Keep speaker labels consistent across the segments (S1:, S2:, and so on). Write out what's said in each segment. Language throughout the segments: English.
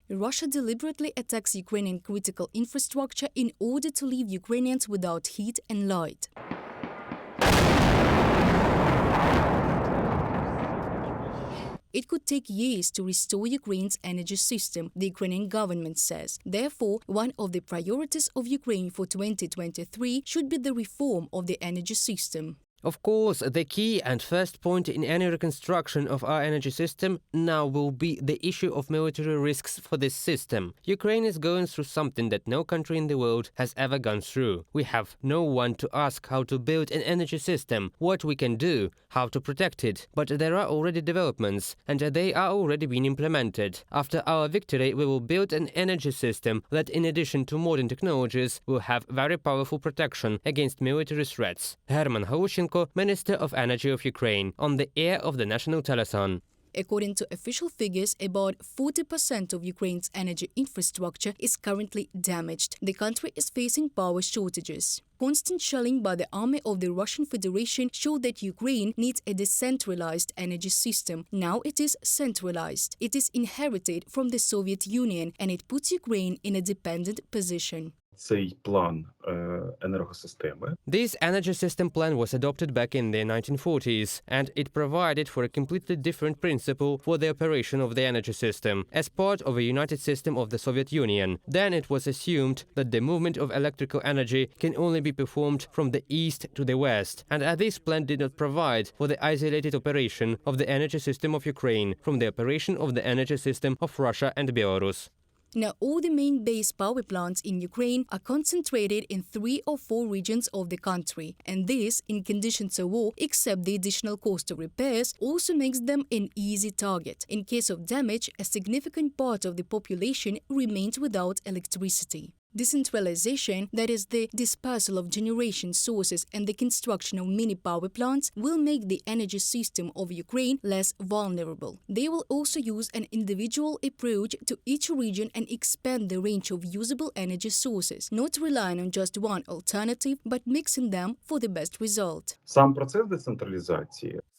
S1: Russia deliberately attacks Ukrainian critical infrastructure in order to leave Ukrainians without heat and light. It could take years to restore Ukraine's energy system, the Ukrainian government says. Therefore, one of the priorities of Ukraine for 2023 should be the reform of the energy system.
S2: Of course, the key and first point in any reconstruction of our energy system now will be the issue of military risks for this system. Ukraine is going through something that no country in the world has ever gone through. We have no one to ask how to build an energy system, what we can do, how to protect it. But there are already developments, and they are already being implemented. After our victory, we will build an energy system that, in addition to modern technologies, will have very powerful protection against military threats. Herman Galushenko, Minister of Energy of Ukraine, on the air of the national telethon.
S1: According to official figures, about 40% of Ukraine's energy infrastructure is currently damaged. The country is facing power shortages. Constant shelling by the army of the Russian Federation showed that Ukraine needs a decentralized energy system. Now it is centralized. It is inherited from the Soviet Union, and it puts Ukraine in a dependent position.
S2: This energy system plan was adopted back in the 1940s, and it provided for a completely different principle for the operation of the energy system, as part of a united system of the Soviet Union. Then it was assumed that the movement of electrical energy can only be performed from the east to the west, and this plan did not provide for the isolated operation of the energy system of Ukraine from the operation of the energy system of Russia and Belarus.
S1: Now, all the main base power plants in Ukraine are concentrated in 3 or 4 regions of the country, and this, in conditions of war, except the additional cost of repairs, also makes them an easy target. In case of damage, a significant part of the population remains without electricity. Decentralization, that is the dispersal of generation sources and the construction of mini power plants, will make the energy system of Ukraine less vulnerable. They will also use an individual approach to each region and expand the range of usable energy sources, not relying on just one alternative, but mixing them for the best result.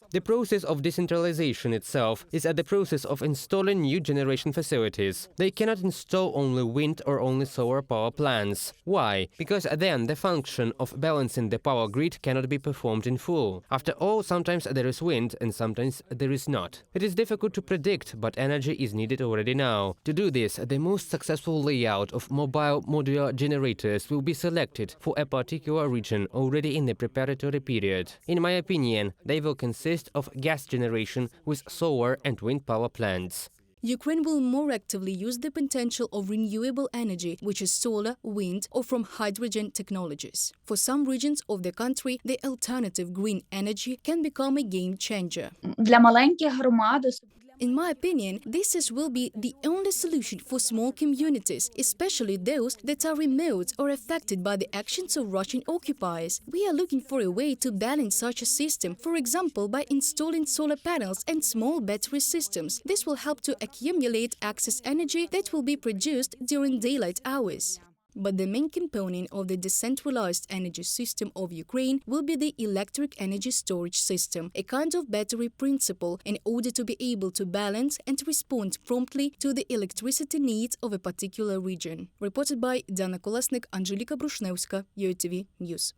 S2: The process of decentralization itself is the process of installing new generation facilities. They cannot install only wind or only solar power plants. Why? Because then the function of balancing the power grid cannot be performed in full. After all, sometimes there is wind and sometimes there is not. It is difficult to predict, but energy is needed already now. To do this, the most successful layout of mobile modular generators will be selected for a particular region already in the preparatory period. In my opinion, they will consist of gas generation with solar and wind power plants.
S1: Ukraine will more actively use the potential of renewable energy, which is solar, wind, or from hydrogen technologies. For some regions of the country, the alternative green energy can become a game changer. In my opinion, this will be the only solution for small communities, especially those that are remote or affected by the actions of Russian occupiers. We are looking for a way to balance such a system, for example, by installing solar panels and small battery systems. This will help to accumulate excess energy that will be produced during daylight hours. But the main component of the decentralized energy system of Ukraine will be the electric energy storage system, a kind of battery principle in order to be able to balance and respond promptly to the electricity needs of a particular region. Reported by Dana Kolesnik, Angelika Brushnevska, UATV News.